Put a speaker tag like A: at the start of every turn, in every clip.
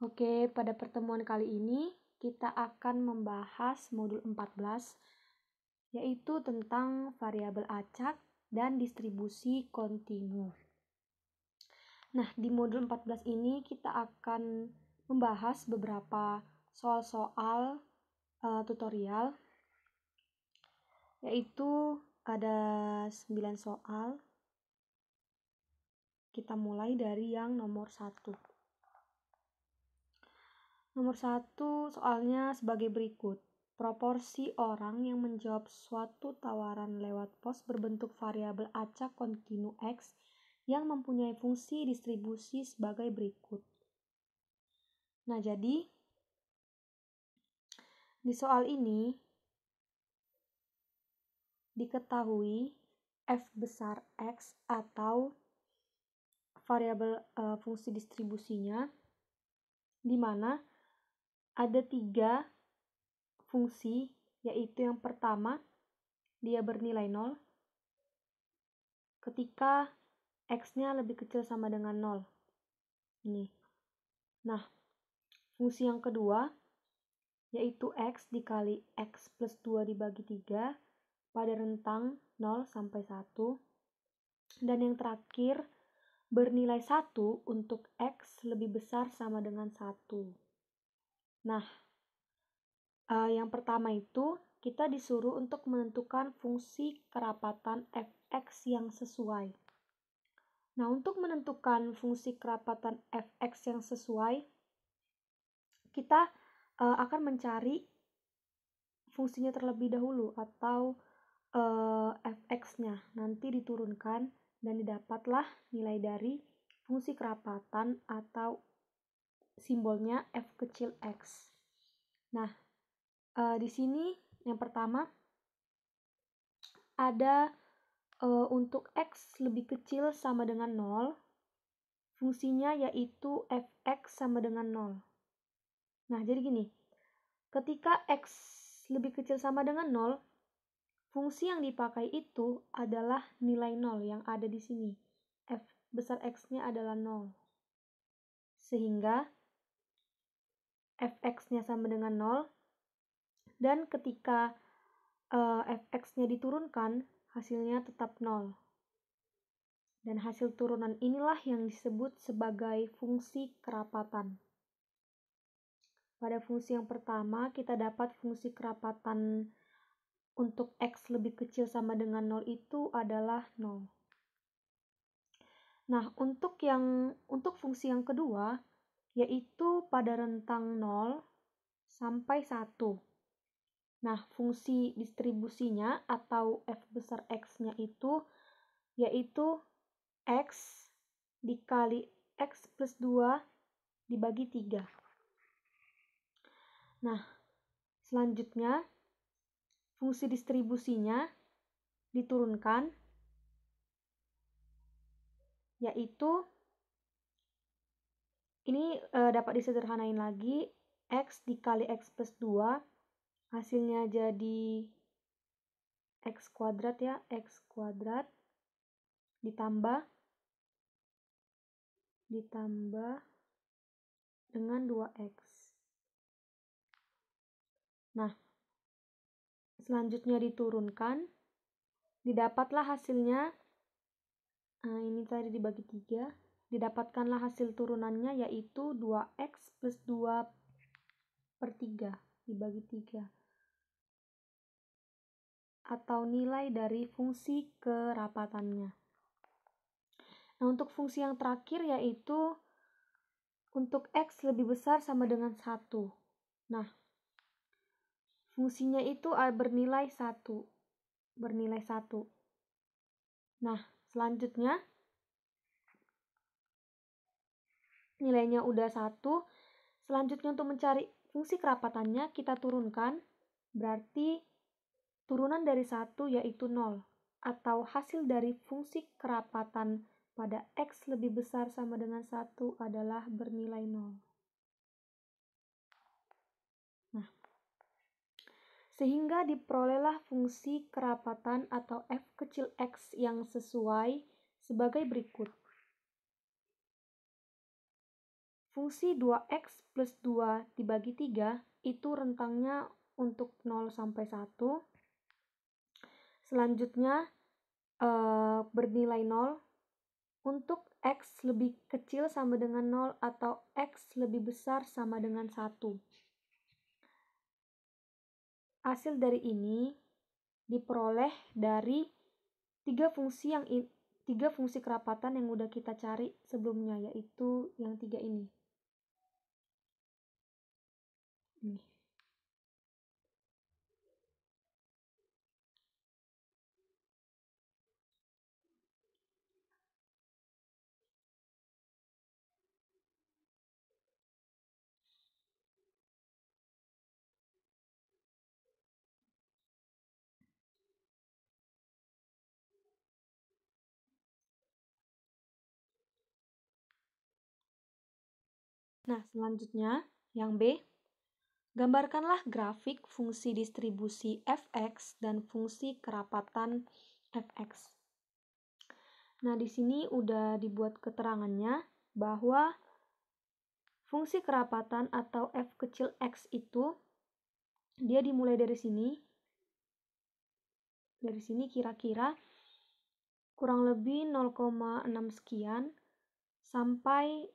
A: Oke, pada pertemuan kali ini kita akan membahas modul 14, yaitu tentang variabel acak dan distribusi kontinu. Nah, di modul 14 ini kita akan membahas beberapa soal-soal tutorial, yaitu ada 9 soal. Kita mulai dari yang nomor 1. Nomor 1 soalnya sebagai berikut. Proporsi orang yang menjawab suatu tawaran lewat pos berbentuk variabel acak kontinu X yang mempunyai fungsi distribusi sebagai berikut. Nah, jadi di soal ini diketahui f besar X atau variabel fungsi distribusinya, di mana ada 3 fungsi, yaitu yang pertama dia bernilai 0 ketika X-nya lebih kecil sama dengan 0. Ini. Nah, fungsi yang kedua yaitu X dikali X plus 2 dibagi 3 pada rentang 0 sampai 1. Dan yang terakhir bernilai 1 untuk X lebih besar sama dengan 1. Nah, yang pertama itu kita disuruh untuk menentukan fungsi kerapatan fx yang sesuai. Nah, untuk menentukan fungsi kerapatan fx yang sesuai, kita akan mencari fungsinya terlebih dahulu atau fx-nya. Nanti diturunkan dan didapatlah nilai dari fungsi kerapatan atau simbolnya f kecil x. Nah, di sini yang pertama ada untuk X lebih kecil sama dengan 0, fungsinya yaitu fx sama dengan 0. Nah, jadi gini, ketika X lebih kecil sama dengan 0, fungsi yang dipakai itu adalah nilai 0 yang ada di sini. F besar X-nya adalah 0. Sehingga fx-nya sama dengan 0, dan ketika fx-nya diturunkan, hasilnya tetap 0. Dan hasil turunan inilah yang disebut sebagai fungsi kerapatan. Pada fungsi yang pertama, kita dapat fungsi kerapatan untuk X lebih kecil sama dengan 0 itu adalah 0. Nah, untuk fungsi yang kedua, yaitu pada rentang 0 sampai 1. Nah, fungsi distribusinya atau f besar X-nya itu yaitu X dikali X plus 2 dibagi 3. Nah, selanjutnya fungsi distribusinya diturunkan, yaitu ini dapat disederhanain lagi, X dikali X plus 2 hasilnya jadi X kuadrat ya, X kuadrat ditambah dengan 2X. Nah, selanjutnya diturunkan, didapatlah hasilnya, ini tadi dibagi 3, didapatkanlah hasil turunannya yaitu 2X plus 2 per 3 dibagi 3. Atau nilai dari fungsi kerapatannya. Nah, untuk fungsi yang terakhir yaitu untuk X lebih besar sama dengan 1. Nah, fungsinya itu bernilai 1. Nah, selanjutnya nilainya udah 1. Selanjutnya untuk mencari fungsi kerapatannya kita turunkan. Berarti turunan dari 1 yaitu 0. Atau hasil dari fungsi kerapatan pada X lebih besar sama dengan 1 adalah bernilai 0. Nah, sehingga diperolehlah fungsi kerapatan atau f kecil x yang sesuai sebagai berikut. fungsi 2x plus 2 dibagi 3 itu rentangnya untuk 0 sampai 1. Selanjutnya bernilai 0 untuk x lebih kecil sama dengan 0 atau x lebih besar sama dengan 1. Hasil dari ini diperoleh dari tiga fungsi kerapatan yang udah kita cari sebelumnya, yaitu yang 3 ini. Nih. Nah, selanjutnya yang B, gambarkanlah grafik fungsi distribusi fx dan fungsi kerapatan fx. Nah, di sini udah dibuat keterangannya bahwa fungsi kerapatan atau f kecil x itu dia dimulai dari sini. Dari sini kira-kira kurang lebih 0,6 sekian sampai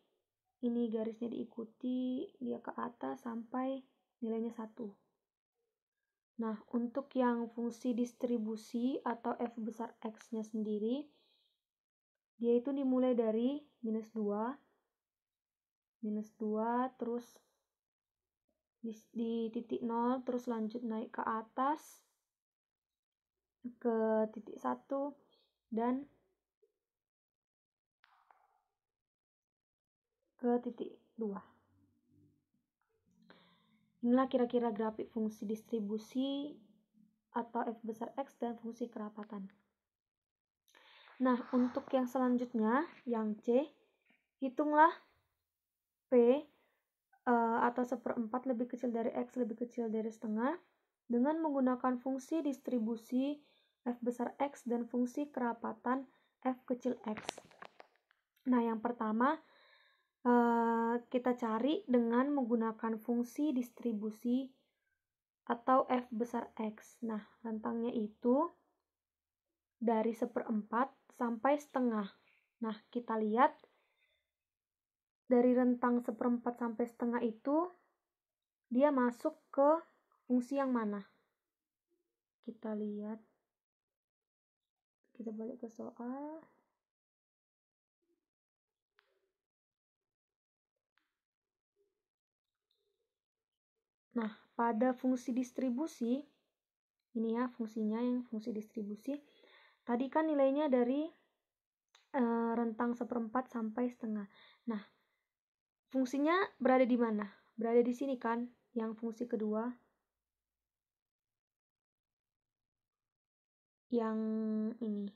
A: ini garisnya diikuti dia ke atas sampai nilainya 1. Nah, untuk yang fungsi distribusi atau f besar x-nya sendiri, dia itu dimulai dari minus 2, terus di titik 0, terus lanjut naik ke atas ke titik 1, dan ke titik 2. Inilah kira-kira grafik fungsi distribusi atau f besar x dan fungsi kerapatan. Nah, untuk yang selanjutnya, yang C, hitunglah P atau 1/4 lebih kecil dari x lebih kecil dari setengah dengan menggunakan fungsi distribusi f besar x dan fungsi kerapatan f kecil x. Nah, yang pertama kita cari dengan menggunakan fungsi distribusi atau f besar x. Nah, rentangnya itu dari 1/4 sampai setengah. Nah, kita lihat dari rentang 1/4 sampai setengah itu dia masuk ke fungsi yang mana? Kita lihat. Kita balik ke soal. Nah, pada fungsi distribusi, ini ya fungsinya yang fungsi distribusi. Tadi kan nilainya dari rentang 1/4 sampai setengah. Nah, fungsinya berada di mana? Berada di sini kan, yang fungsi kedua. Yang ini.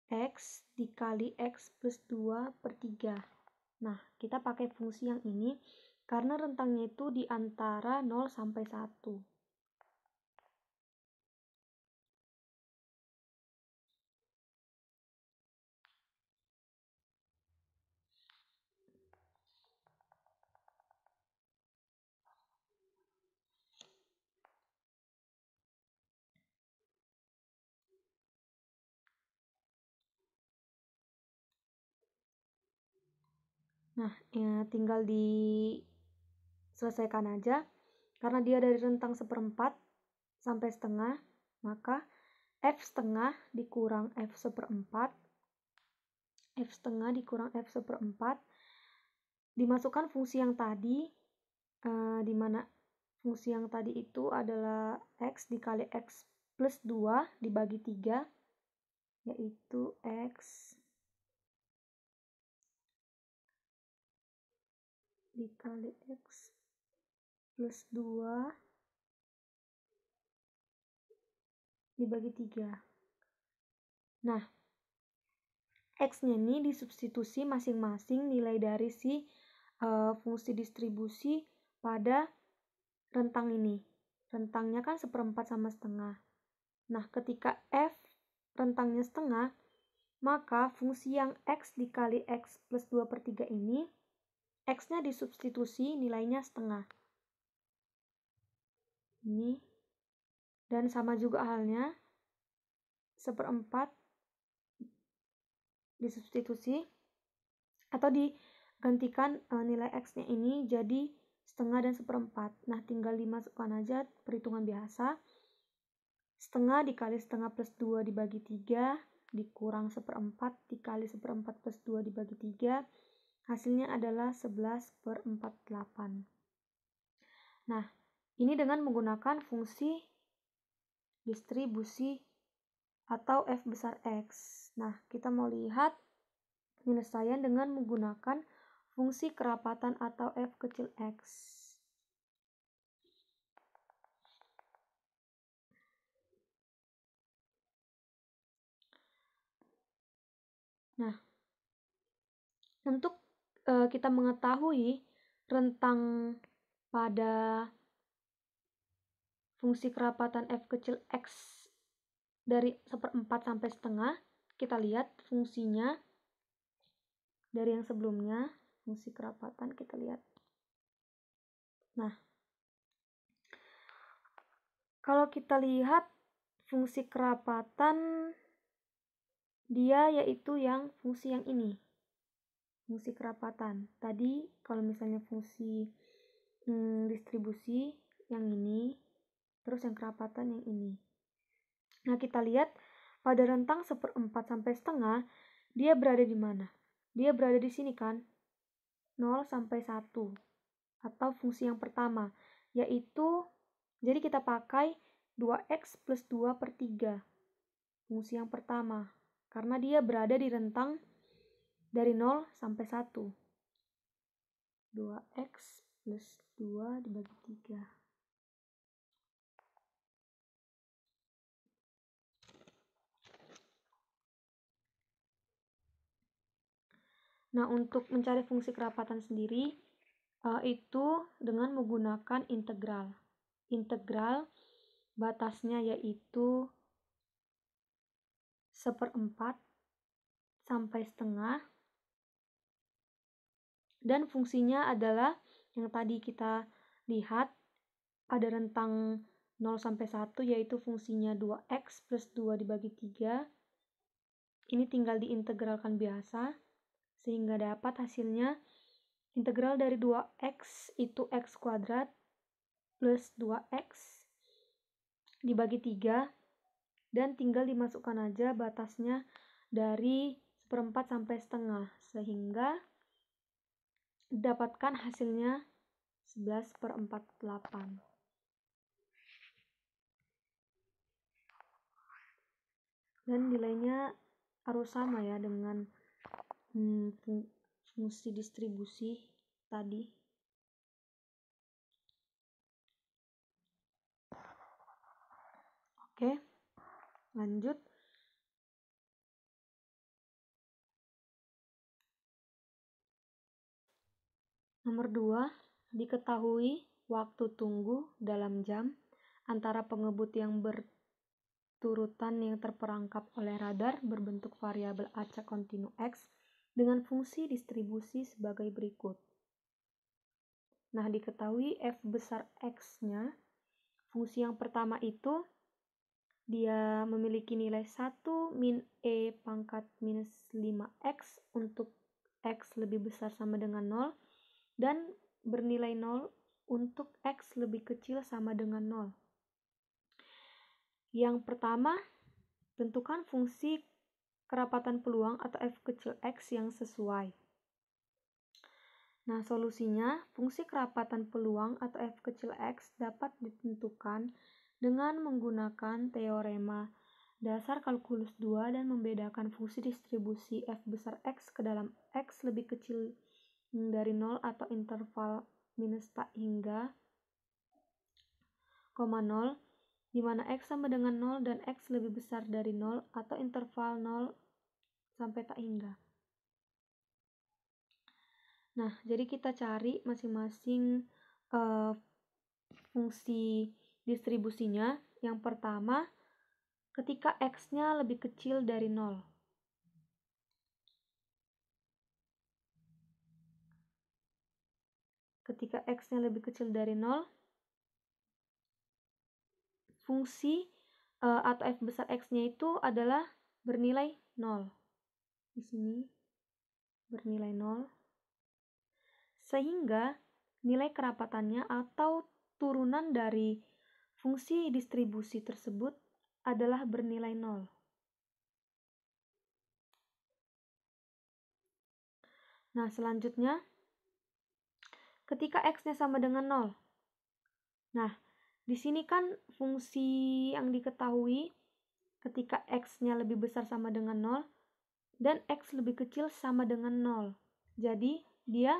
A: X dikali X plus 2/3. Nah, kita pakai fungsi yang ini karena rentangnya itu di antara 0 sampai 1. Nah, ya, tinggal diselesaikan aja. Karena dia dari rentang 1/4 sampai setengah, maka F setengah dikurang F 1/4, F setengah dikurang F 1/4, dimasukkan fungsi yang tadi, di mana fungsi yang tadi itu adalah X dikali X plus 2 dibagi 3, yaitu X dikali X plus 2 dibagi 3. Nah, X-nya ini disubstitusi masing-masing nilai dari si fungsi distribusi pada rentang ini. Rentangnya kan 1/4 sama setengah. Nah, ketika F rentangnya setengah, maka fungsi yang x dikali x plus 2/3 ini, x-nya disubstitusi nilainya setengah. Ini. Dan sama juga halnya, 1/4 disubstitusi atau digantikan nilai x-nya ini jadi setengah dan 1/4. Nah, tinggal dimasukkan aja perhitungan biasa. Setengah dikali setengah plus 2 dibagi 3 dikurang 1/4 dikali 1/4 plus 2 dibagi 3, hasilnya adalah 11/48. Nah, ini dengan menggunakan fungsi distribusi atau f besar x. Nah, kita mau lihat penyelesaian dengan menggunakan fungsi kerapatan atau f kecil x. Nah, untuk kita mengetahui rentang pada fungsi kerapatan f kecil x dari 1/4 sampai setengah, kita lihat fungsinya dari yang sebelumnya, fungsi kerapatan kita lihat. Nah, kalau kita lihat fungsi kerapatan, dia yaitu yang fungsi yang ini, fungsi kerapatan. Tadi kalau misalnya fungsi distribusi yang ini, terus yang kerapatan yang ini. Nah, kita lihat pada rentang 1/4 sampai setengah, dia berada di mana? Dia berada di sini kan, 0 sampai 1, atau fungsi yang pertama, yaitu, jadi kita pakai 2x plus 2/3, fungsi yang pertama, karena dia berada di rentang dari 0 sampai 1. 2x plus 2 dibagi 3. Nah, untuk mencari fungsi kerapatan sendiri, itu dengan menggunakan integral. Integral batasnya yaitu 1/4 sampai setengah, dan fungsinya adalah yang tadi kita lihat ada rentang 0 sampai 1, yaitu fungsinya 2x plus 2 dibagi 3. Ini tinggal diintegralkan biasa, sehingga dapat hasilnya integral dari 2x itu x kuadrat plus 2x dibagi 3, dan tinggal dimasukkan aja batasnya dari 1/4 sampai setengah, sehingga dapatkan hasilnya 11/48. Dan nilainya harus sama ya dengan fungsi distribusi tadi. Oke, lanjut. Nomor 2, diketahui waktu tunggu dalam jam antara pengebut yang berturutan yang terperangkap oleh radar berbentuk variabel acak kontinu X dengan fungsi distribusi sebagai berikut. Nah, diketahui f besar X-nya, fungsi yang pertama itu dia memiliki nilai 1 min e pangkat minus 5x untuk x lebih besar sama dengan 0, dan bernilai 0 untuk x lebih kecil sama dengan 0. Yang pertama, tentukan fungsi kerapatan peluang atau f kecil x yang sesuai. Nah, solusinya, fungsi kerapatan peluang atau f kecil x dapat ditentukan dengan menggunakan teorema dasar kalkulus 2 dan membedakan fungsi distribusi f besar x ke dalam x lebih kecil dari 0 atau interval minus tak hingga, 0, di mana x sama dengan 0 dan x lebih besar dari 0 atau interval 0 sampai tak hingga. Nah, jadi kita cari masing-masing fungsi distribusinya. Yang pertama, ketika x-nya lebih kecil dari 0. ketika X-nya lebih kecil dari 0, fungsi atau f besar X-nya itu adalah bernilai 0. Di sini bernilai 0. Sehingga nilai kerapatannya atau turunan dari fungsi distribusi tersebut adalah bernilai 0. Nah, selanjutnya ketika X-nya sama dengan 0. Nah, di sini kan fungsi yang diketahui ketika X-nya lebih besar sama dengan 0 dan X lebih kecil sama dengan 0. Jadi, dia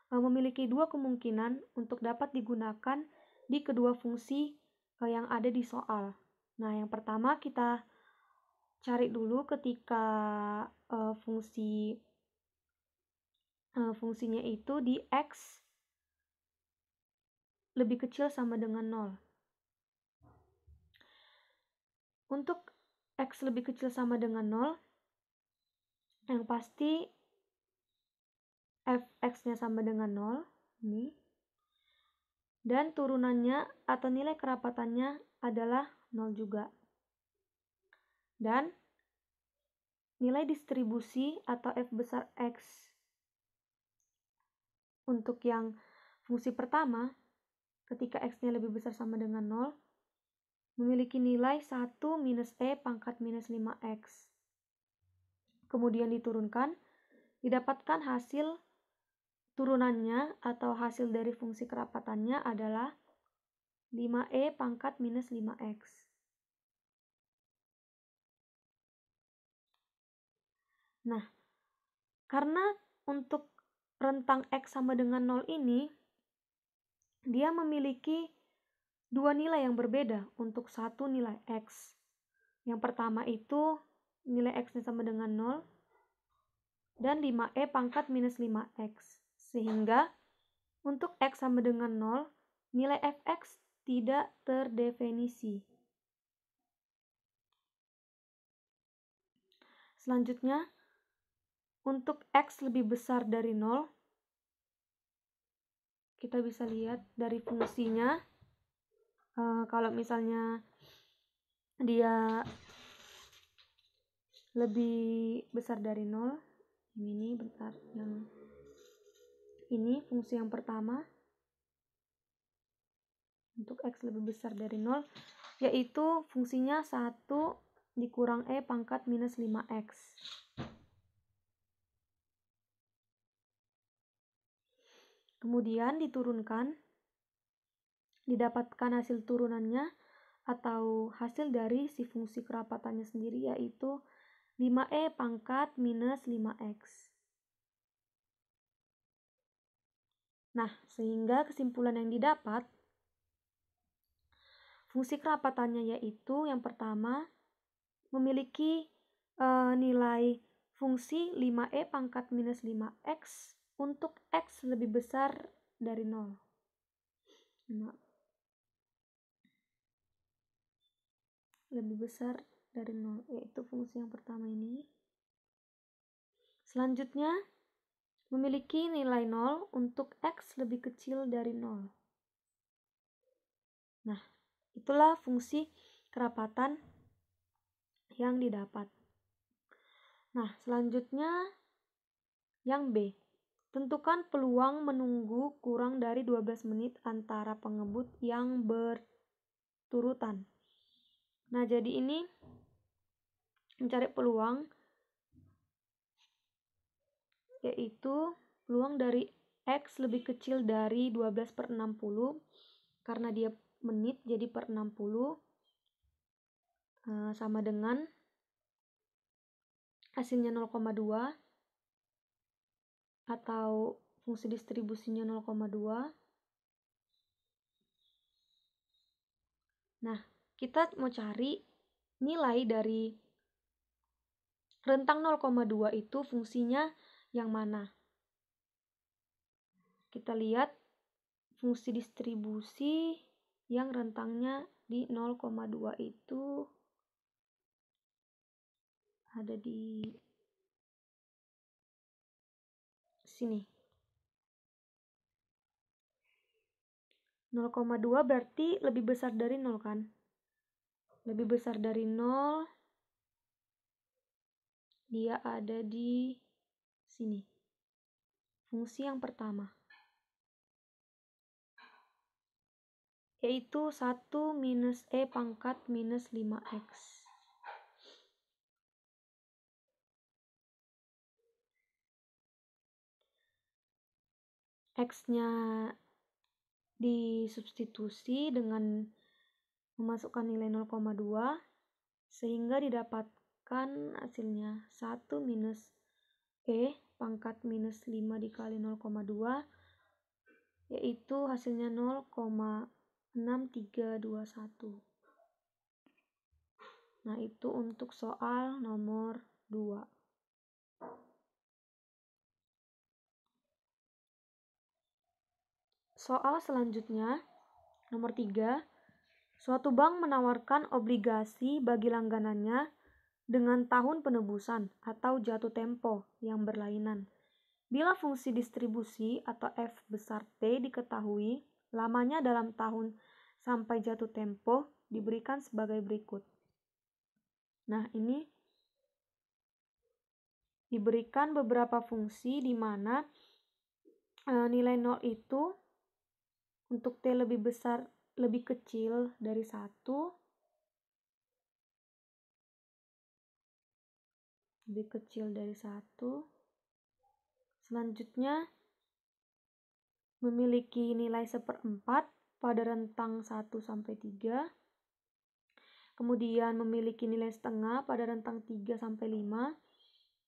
A: memiliki dua kemungkinan untuk dapat digunakan di kedua fungsi yang ada di soal. Nah, yang pertama kita cari dulu ketika fungsinya itu di X lebih kecil sama dengan 0. Untuk X lebih kecil sama dengan 0, yang pasti fx-nya sama dengan 0, ini. Dan turunannya atau nilai kerapatannya adalah 0 juga. Dan nilai distribusi atau f besar X untuk yang fungsi pertama, ketika X-nya lebih besar sama dengan 0, memiliki nilai 1 minus E pangkat minus 5X. Kemudian diturunkan, didapatkan hasil turunannya atau hasil dari fungsi kerapatannya adalah 5E pangkat minus 5X. Nah, karena untuk rentang X sama dengan 0 ini, dia memiliki dua nilai yang berbeda untuk satu nilai X. Yang pertama itu nilai X-nya sama dengan 0 dan 5E pangkat minus 5X. Sehingga untuk X sama dengan 0, nilai fx tidak terdefinisi. Selanjutnya, untuk X lebih besar dari 0, kita bisa lihat dari fungsinya. Kalau misalnya dia lebih besar dari 0, ini bentar, yang ini fungsi yang pertama. Untuk X lebih besar dari 0, yaitu fungsinya 1 dikurang E pangkat minus 5X. Kemudian diturunkan, didapatkan hasil turunannya atau hasil dari si fungsi kerapatannya sendiri, yaitu 5E pangkat minus 5X. Nah, sehingga kesimpulan yang didapat, fungsi kerapatannya yaitu yang pertama memiliki nilai fungsi 5E pangkat minus 5X untuk X lebih besar dari 0. Lebih besar dari 0, yaitu fungsi yang pertama ini. Selanjutnya, memiliki nilai 0 untuk X lebih kecil dari 0. Nah, itulah fungsi kerapatan yang didapat. Nah, selanjutnya yang B. Tentukan peluang menunggu kurang dari 12 menit antara pengebut yang berturutan. Nah, jadi ini mencari peluang, yaitu peluang dari X lebih kecil dari 12/60, karena dia menit jadi per 60, sama dengan hasilnya 0,2 atau fungsi distribusinya 0,2. Nah, kita mau cari nilai dari rentang 0,2 itu fungsinya yang mana. Kita lihat fungsi distribusi yang rentangnya di 0,2 itu ada di sini. 0,2 berarti lebih besar dari 0 kan? Lebih besar dari 0, dia ada di sini. Fungsi yang pertama, yaitu 1 minus E pangkat minus 5X. X-nya disubstitusi dengan memasukkan nilai 0,2 sehingga didapatkan hasilnya 1 minus E pangkat minus 5 dikali 0,2, yaitu hasilnya 0,6321. Nah, itu untuk soal nomor 2. Soal selanjutnya, nomor 3. Suatu bank menawarkan obligasi bagi langganannya dengan tahun penebusan atau jatuh tempo yang berlainan. Bila fungsi distribusi atau F besar T diketahui, lamanya dalam tahun sampai jatuh tempo diberikan sebagai berikut. Nah, ini diberikan beberapa fungsi di mana nilai 0 itu untuk T lebih besar, lebih kecil dari 1, lebih kecil dari 1. Selanjutnya, memiliki nilai 1/4 pada rentang 1 sampai 3. Kemudian memiliki nilai setengah pada rentang 3 sampai 5.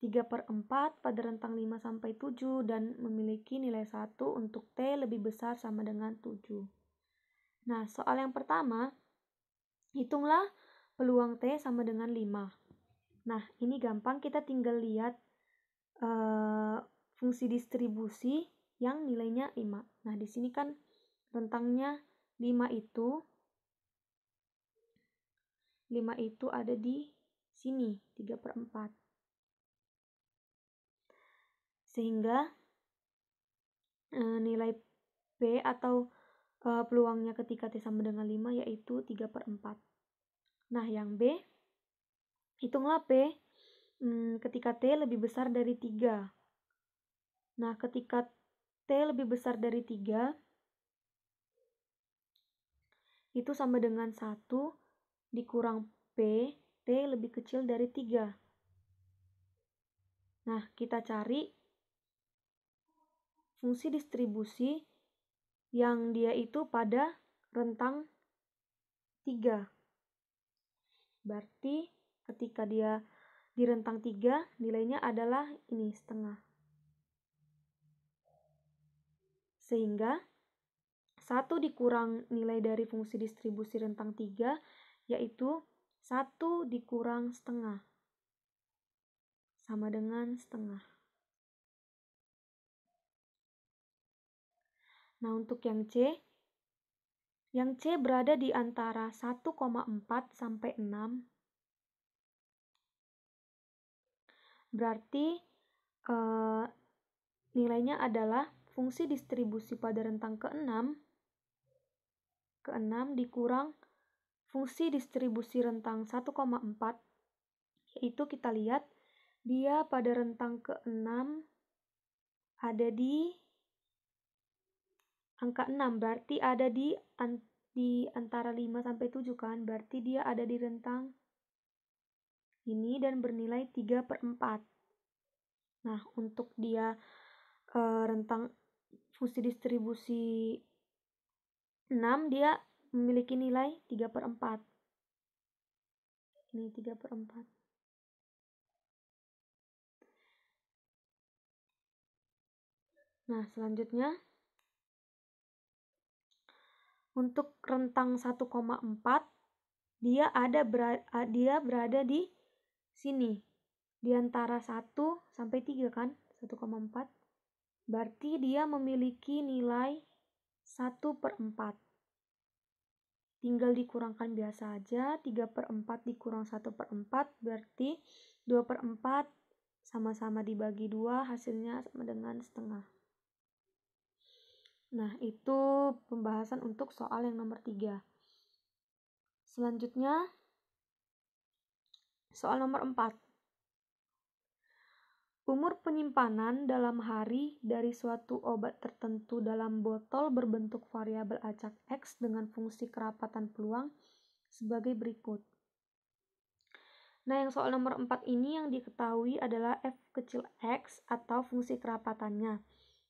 A: 3/4 pada rentang 5 sampai 7 dan memiliki nilai 1 untuk T lebih besar sama dengan 7. Nah, soal yang pertama, hitunglah peluang T sama dengan 5. Nah, ini gampang, kita tinggal lihat fungsi distribusi yang nilainya 5. Nah, di sini kan rentangnya 5 itu ada di sini, 3/4. Sehingga nilai P atau peluangnya ketika T sama dengan 5 yaitu 3/4. Nah, yang B, hitunglah P ketika T lebih besar dari 3. Nah, ketika T lebih besar dari 3, itu sama dengan 1 dikurang P, T lebih kecil dari 3. Nah, kita cari fungsi distribusi yang dia itu pada rentang 3. Berarti ketika dia di rentang 3, nilainya adalah ini, setengah. Sehingga 1 dikurang nilai dari fungsi distribusi rentang 3, yaitu 1 dikurang setengah, sama dengan setengah. Nah, untuk yang C berada di antara 1,4 sampai 6. Berarti nilainya adalah fungsi distribusi pada rentang ke-6 dikurang fungsi distribusi rentang 1,4, yaitu kita lihat dia pada rentang ke-6 ada di angka 6, berarti ada di antara 5 sampai 7 kan, berarti dia ada di rentang ini dan bernilai 3/4. Nah, untuk dia rentang fungsi distribusi 6, dia memiliki nilai 3/4. Ini 3/4. Nah, selanjutnya untuk rentang 1,4 dia berada di sini, di antara 1 sampai 3 kan, 1,4. Berarti dia memiliki nilai 1/4. Tinggal dikurangkan biasa aja, 3/4 dikurang 1/4 berarti 2/4, sama-sama dibagi 2, hasilnya sama dengan setengah. Nah, itu pembahasan untuk soal yang nomor 3. Selanjutnya, soal nomor 4. Umur penyimpanan dalam hari dari suatu obat tertentu dalam botol berbentuk variabel acak X dengan fungsi kerapatan peluang sebagai berikut. Nah, yang soal nomor 4 ini yang diketahui adalah f kecil x atau fungsi kerapatannya,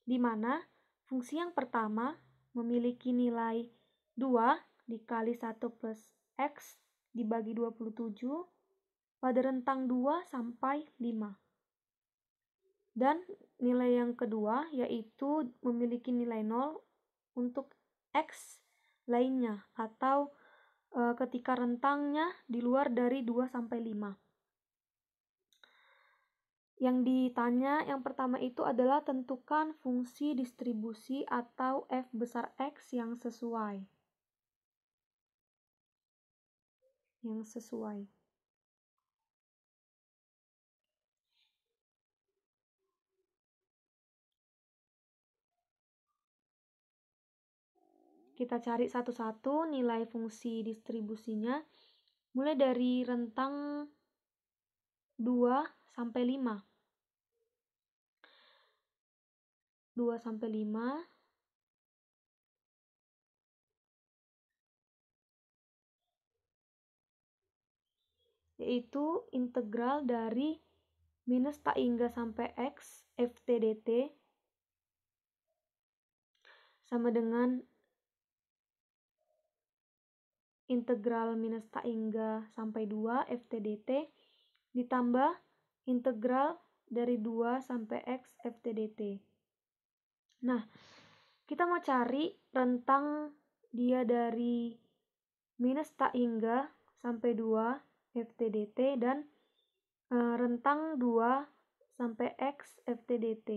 A: di mana fungsi yang pertama memiliki nilai 2 dikali 1 plus x dibagi 27 pada rentang 2 sampai 5. Dan nilai yang kedua yaitu memiliki nilai 0 untuk x lainnya atau ketika rentangnya di luar dari 2 sampai 5. Yang ditanya yang pertama itu adalah tentukan fungsi distribusi atau f besar x yang sesuai. Kita cari satu-satu nilai fungsi distribusinya, mulai dari rentang 2 sampai 5. 2 sampai 5 yaitu integral dari minus tak hingga sampai x ft dt sama dengan integral minus tak hingga sampai 2 ft dt ditambah integral dari 2 sampai x ft dt. Nah, kita mau cari rentang dia dari minus tak hingga sampai 2 ft dt dan rentang 2 sampai x ft dt.